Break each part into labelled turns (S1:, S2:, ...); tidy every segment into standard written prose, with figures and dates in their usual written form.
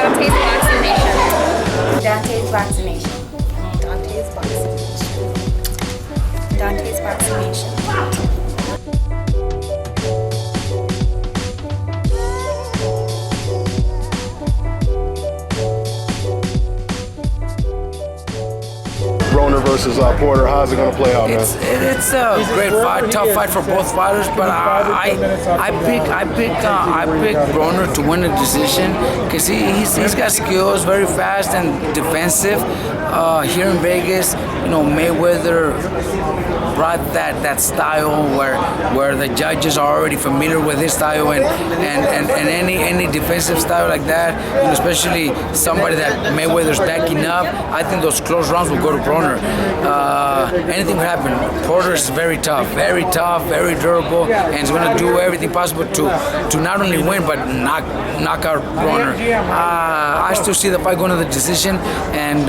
S1: Dante's vaccination.
S2: Dante's vaccination.
S1: Dante's vaccination.
S2: Dante's vaccination.
S3: Broner versus Porter. How's it going to play out, man?
S4: It's a great fight, tough fight for both fighters. But I pick Broner to win the decision because he's got skills, very fast and defensive. Here in Vegas, Mayweather brought that style where the judges are already familiar with his style and any defensive style like that, especially somebody that Mayweather's backing up. I think those close rounds will go to Broner. Anything could happen. Porter's very tough, very durable, and he's going to do everything possible to not only win but knock out Broner. I still see the fight going to the decision and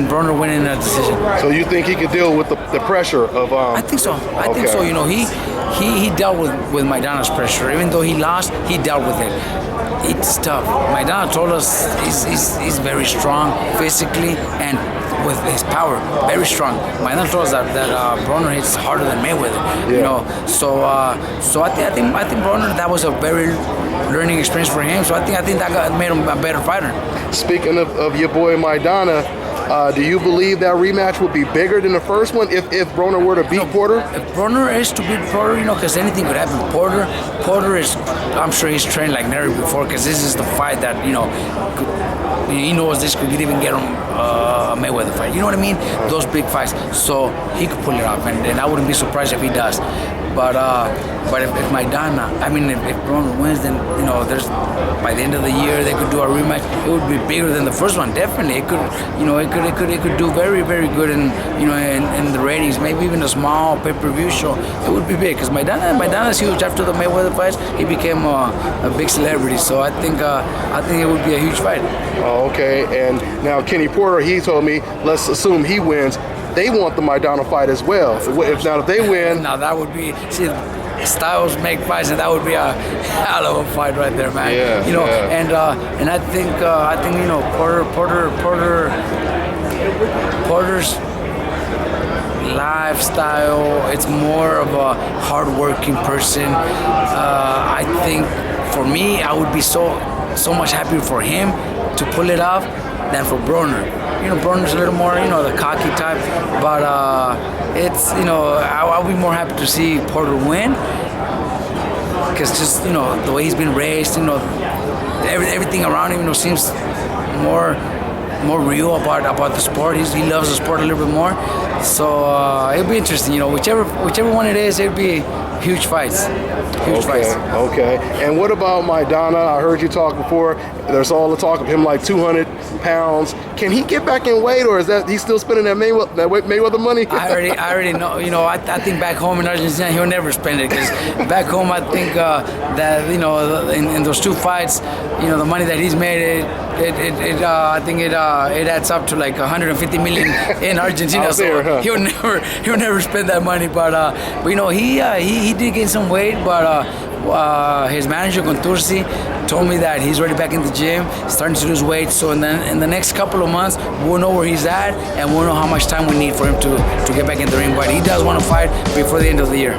S4: Broner winning the decision.
S3: So you think he could deal with the pressure of?
S4: I think so. I think so. He dealt with MAIDANA'S pressure. Even though he lost, he dealt with it. It's tough. MAIDANA told us he's very strong physically and with his power, very strong. MAIDANA told us that Broner hits harder than Mayweather.
S3: Yeah.
S4: So I think Broner, that was a very learning experience for him. So I think that made him a better fighter.
S3: Speaking of your boy MAIDANA, do you believe that rematch would be bigger than the first one if Broner were to beat Porter?
S4: If Broner is to beat Porter, because anything could happen. Porter is, I'm sure he's trained like never before because this is the fight that, he knows this could even get him a Mayweather fight. You know what I mean? Those big fights. So he could pull it off, and I wouldn't be surprised if he does. But if MAIDANA, if Broner wins, then there's by the end of the year they could do a rematch. It would be bigger than the first one. Definitely, it could do very, very good in the ratings. Maybe even a small pay-per-view show. It would be big because MAIDANA's huge. After the Mayweather fights, he became a big celebrity. So I think it would be a huge fight.
S3: Oh, okay. And now Kenny Porter, he told me, let's assume he wins. They want the MAIDANA fight as well. If they win,
S4: now that would be styles make fights, and that would be a hell of a fight right there, man.
S3: Yeah,
S4: and I think Porter's lifestyle, it's more of a hard-working person. I think for me, I would be so much happier for him to pull it off than for Broner. Broner's a little more, the cocky type, but I'll be more happy to see Porter win because just, the way he's been raised, everything around him, seems more real about the sport. He loves the sport a little bit more, so it'll be interesting. Whichever one it is, it'll be huge fights.
S3: Okay. And what about MAIDANA? I heard you talk before. There's all the talk of him like 200 pounds. Can he get back in weight, or is that he's still spending that Mayweather money?
S4: I already know. I think back home in Argentina he'll never spend it because back home I think that in those two fights, the money that he's made I think it adds up to like 150 million in Argentina. So he'll never spend that money. But he did gain some weight, but his manager Contursi told me that he's already back in the gym, starting to lose weight. So in the next couple of months, we'll know where he's at, and we'll know how much time we need for him to get back in the ring. But he does want to fight before the end of the year.